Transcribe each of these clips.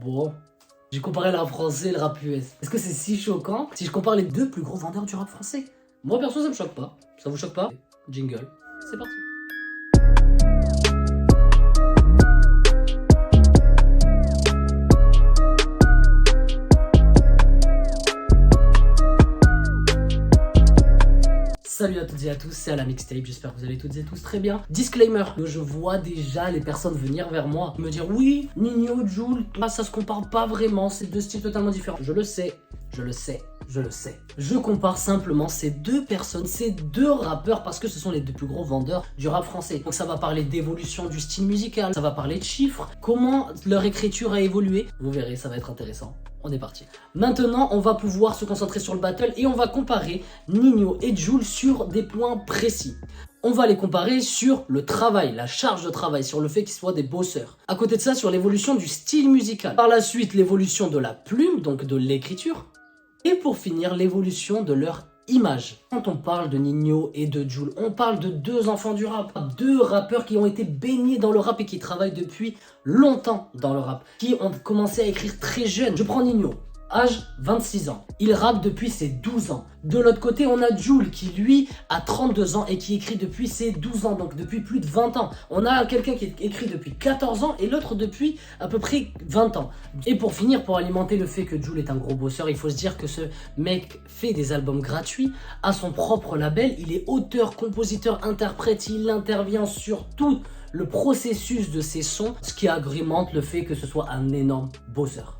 Bon, j'ai comparé le rap français et le rap US. Est-ce que c'est si choquant si je compare les deux plus gros vendeurs du rap français? Moi perso ça me choque pas. Ça vous choque pas? Jingle, c'est parti. Salut à toutes et à tous, c'est Ala Mixtape, j'espère que vous allez toutes et tous très bien. Disclaimer, je vois déjà les personnes venir vers moi, me dire oui, Ninho, Jul, ça se compare pas vraiment, c'est deux styles totalement différents. Je le sais, je le sais, je le sais. Je compare simplement ces deux personnes, ces deux rappeurs, parce que ce sont les deux plus gros vendeurs du rap français. Donc ça va parler d'évolution du style musical, ça va parler de chiffres, comment leur écriture a évolué. Vous verrez, ça va être intéressant. On est parti. Maintenant, on va pouvoir se concentrer sur le battle et on va comparer Ninho et Jul sur des points précis. On va les comparer sur le travail, la charge de travail, sur le fait qu'ils soient des bosseurs. À côté de ça, sur l'évolution du style musical. Par la suite, l'évolution de la plume, donc de l'écriture. Et pour finir, l'évolution de leur image. Quand on parle de Ninho et de Jul, on parle de deux enfants du rap, deux rappeurs qui ont été baignés dans le rap et qui travaillent depuis longtemps dans le rap, qui ont commencé à écrire très jeunes. Je prends Ninho, âge 26 ans. Il rappe depuis ses 12 ans. De l'autre côté, on a Jul qui, lui, a 32 ans et qui écrit depuis ses 12 ans, donc depuis plus de 20 ans. On a quelqu'un qui écrit depuis 14 ans et l'autre depuis à peu près 20 ans. Et pour finir, pour alimenter le fait que Jul est un gros bosseur, il faut se dire que ce mec fait des albums gratuits, a son propre label, il est auteur, compositeur, interprète, il intervient sur tout le processus de ses sons, ce qui agrémente le fait que ce soit un énorme bosseur.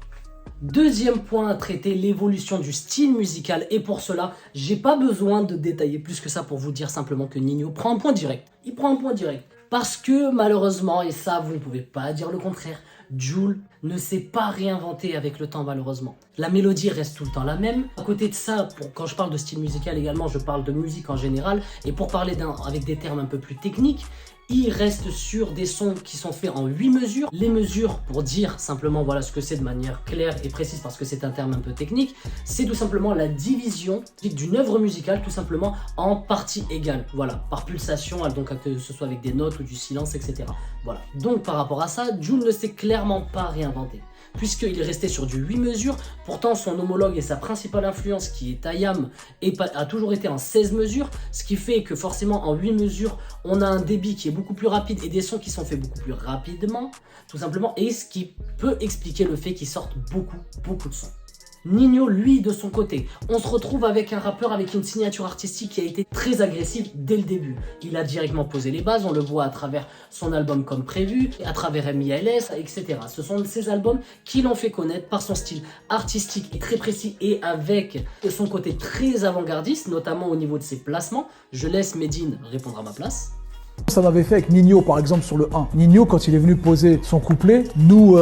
Deuxième point à traiter, l'évolution du style musical, et pour cela, j'ai pas besoin de détailler plus que ça pour vous dire simplement que Ninho prend un point direct. Il prend un point direct. Parce que malheureusement, et ça vous ne pouvez pas dire le contraire, Jul ne s'est pas réinventé avec le temps malheureusement. La mélodie reste tout le temps la même. À côté de ça, quand je parle de style musical également, je parle de musique en général, et pour parler avec des termes un peu plus techniques, il reste sur des sons qui sont faits en 8 mesures. Les mesures, pour dire simplement voilà ce que c'est de manière claire et précise parce que c'est un terme un peu technique, c'est tout simplement la division d'une œuvre musicale tout simplement en parties égales. Voilà, par pulsation, donc que ce soit avec des notes ou du silence, etc. Voilà. Donc par rapport à ça, Jul ne s'est clairement pas réinventé, puisqu'il est resté sur du 8 mesures. Pourtant, son homologue et sa principale influence, qui est IAM, a toujours été en 16 mesures, ce qui fait que forcément, en 8 mesures, on a un débit qui est beaucoup plus rapide et des sons qui sont faits beaucoup plus rapidement, tout simplement, et ce qui peut expliquer le fait qu'il sorte beaucoup de sons. Ninho, lui, de son côté, on se retrouve avec un rappeur avec une signature artistique qui a été très agressive dès le début. Il a directement posé les bases, on le voit à travers son album Comme Prévu, à travers MILS, etc. Ce sont ces albums qui l'ont fait connaître par son style artistique et très précis et avec son côté très avant-gardiste, notamment au niveau de ses placements. Je laisse Medine répondre à ma place. Ça m'avait fait avec Ninho par exemple sur le 1. Ninho quand il est venu poser son couplet, nous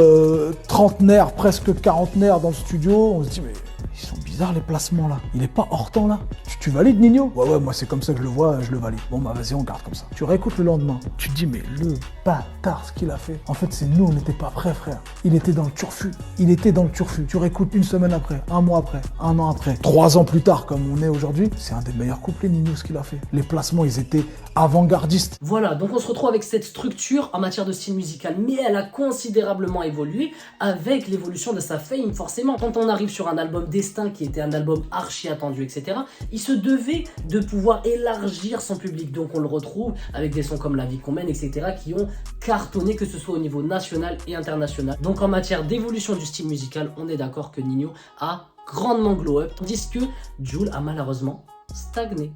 trentenaires, presque quarantenaires dans le studio, on se dit mais ils sont bizarres les placements là. Il est pas hors temps là. Tu valides Ninho? Ouais moi c'est comme ça que je le vois, je le valide. Bon bah vas-y on garde comme ça. Tu réécoutes le lendemain, tu te dis mais le bâtard ce qu'il a fait. En fait c'est nous on n'était pas prêts frère. Il était dans le turfu. Il était dans le turfu. Tu réécoutes une semaine après, un mois après, un an après, 3 ans plus tard comme on est aujourd'hui, c'est un des meilleurs couplets Ninho ce qu'il a fait. Les placements ils étaient avant-gardistes. Voilà, donc on se retrouve avec cette structure en matière de style musical, mais elle a considérablement évolué avec l'évolution de sa fame forcément. Quand on arrive sur un album Destin qui était un album archi attendu, etc., il se devait de pouvoir élargir son public. Donc on le retrouve avec des sons comme La vie qu'on mène, etc., qui ont cartonné, que ce soit au niveau national et international. Donc en matière d'évolution du style musical, on est d'accord que Ninho a grandement glow up, tandis que Jul a malheureusement stagné.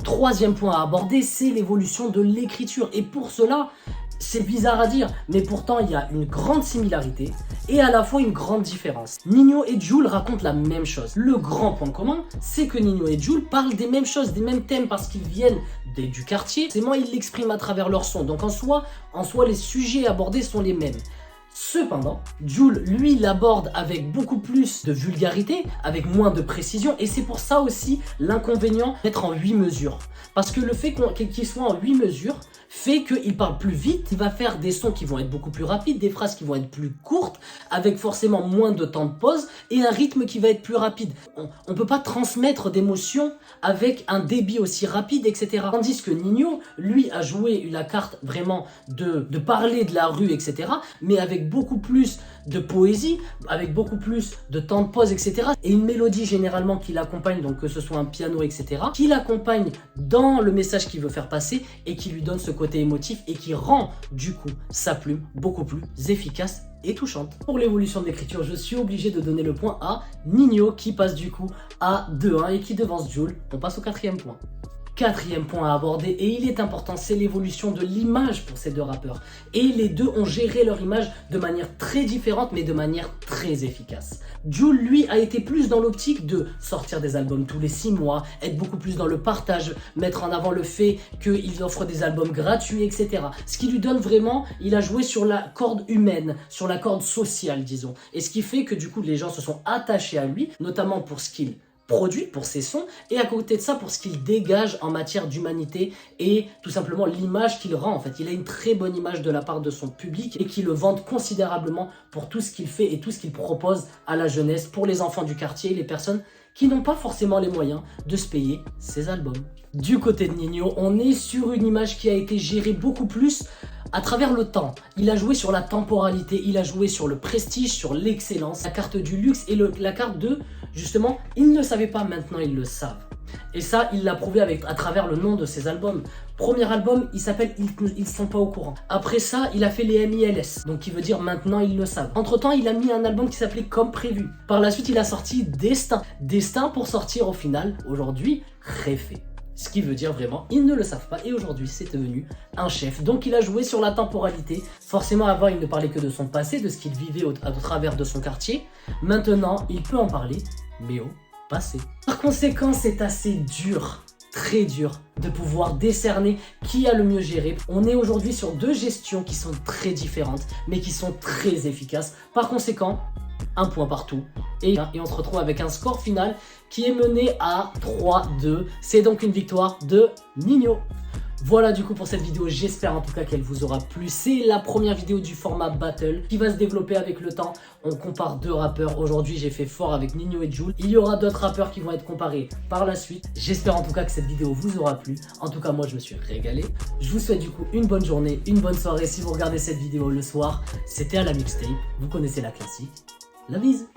Troisième point à aborder, c'est l'évolution de l'écriture. Et pour cela, c'est bizarre à dire, mais pourtant il y a une grande similarité et à la fois une grande différence. Ninho et Jul racontent la même chose. Le grand point commun, c'est que Ninho et Jul parlent des mêmes choses, des mêmes thèmes parce qu'ils viennent du quartier. C'est moi, ils l'expriment à travers leur son. Donc en soi, les sujets abordés sont les mêmes. Cependant, Jul, lui, l'aborde avec beaucoup plus de vulgarité, avec moins de précision, et c'est pour ça aussi l'inconvénient d'être en 8 mesures. Parce que le fait qu'il soit en 8 mesures fait qu'il parle plus vite, il va faire des sons qui vont être beaucoup plus rapides, des phrases qui vont être plus courtes, avec forcément moins de temps de pause et un rythme qui va être plus rapide. On peut pas transmettre d'émotions avec un débit aussi rapide, etc. Tandis que Ninho, lui, a joué la carte vraiment de parler de la rue, etc. mais avec beaucoup plus de poésie, avec beaucoup plus de temps de pause, etc. et une mélodie généralement qui l'accompagne, donc que ce soit un piano, etc. qui l'accompagne dans le message qu'il veut faire passer et qui lui donne ce côté émotif et qui rend du coup sa plume beaucoup plus efficace et touchante. Pour l'évolution de l'écriture, je suis obligé de donner le point à Ninho qui passe du coup à 2-1 et qui devance Jul. On passe au 4e point. 4e point à aborder, et il est important, c'est l'évolution de l'image pour ces deux rappeurs. Et les deux ont géré leur image de manière très différente, mais de manière très efficace. Jul, lui, a été plus dans l'optique de sortir des albums tous les 6 mois, être beaucoup plus dans le partage, mettre en avant le fait qu'il offre des albums gratuits, etc. Ce qui lui donne vraiment, il a joué sur la corde humaine, sur la corde sociale, disons. Et ce qui fait que du coup, les gens se sont attachés à lui, notamment pour ce qu'il produit, pour ses sons, et à côté de ça pour ce qu'il dégage en matière d'humanité et tout simplement l'image qu'il rend. En fait, il a une très bonne image de la part de son public et qui le vante considérablement pour tout ce qu'il fait et tout ce qu'il propose à la jeunesse, pour les enfants du quartier, les personnes qui n'ont pas forcément les moyens de se payer ses albums. Du côté de Ninho, on est sur une image qui a été gérée beaucoup plus à travers le temps. Il a joué sur la temporalité, il a joué sur le prestige, sur l'excellence, la carte du luxe et la carte de, justement, ils ne le savaient pas, maintenant ils le savent. Et ça, il l'a prouvé à travers le nom de ses albums. Premier album, il s'appelle Ils sont pas au courant. Après ça, il a fait les MILS, donc qui veut dire maintenant ils le savent. Entre temps, il a mis un album qui s'appelait Comme prévu. Par la suite, il a sorti Destin. Destin pour sortir au final, aujourd'hui, Réfé. Ce qui veut dire vraiment, ils ne le savent pas et aujourd'hui c'est devenu un chef. Donc il a joué sur la temporalité. Forcément avant il ne parlait que de son passé, de ce qu'il vivait au travers de son quartier. Maintenant il peut en parler, mais au passé. Par conséquent c'est assez dur, très dur de pouvoir décerner qui a le mieux géré. On est aujourd'hui sur deux gestions qui sont très différentes mais qui sont très efficaces. Par conséquent, un point partout et on se retrouve avec un score final qui est mené à 3-2. C'est donc une victoire de Ninho. Voilà du coup pour cette vidéo, j'espère en tout cas qu'elle vous aura plu. C'est la première vidéo du format battle qui va se développer avec le temps. On compare deux rappeurs. Aujourd'hui j'ai fait fort avec Ninho et Jul. Il y aura d'autres rappeurs qui vont être comparés par la suite. J'espère en tout cas que cette vidéo vous aura plu. En tout cas moi je me suis régalé. Je vous souhaite du coup une bonne journée, une bonne soirée si vous regardez cette vidéo le soir. C'était à la mixtape, vous connaissez la classique. La bise.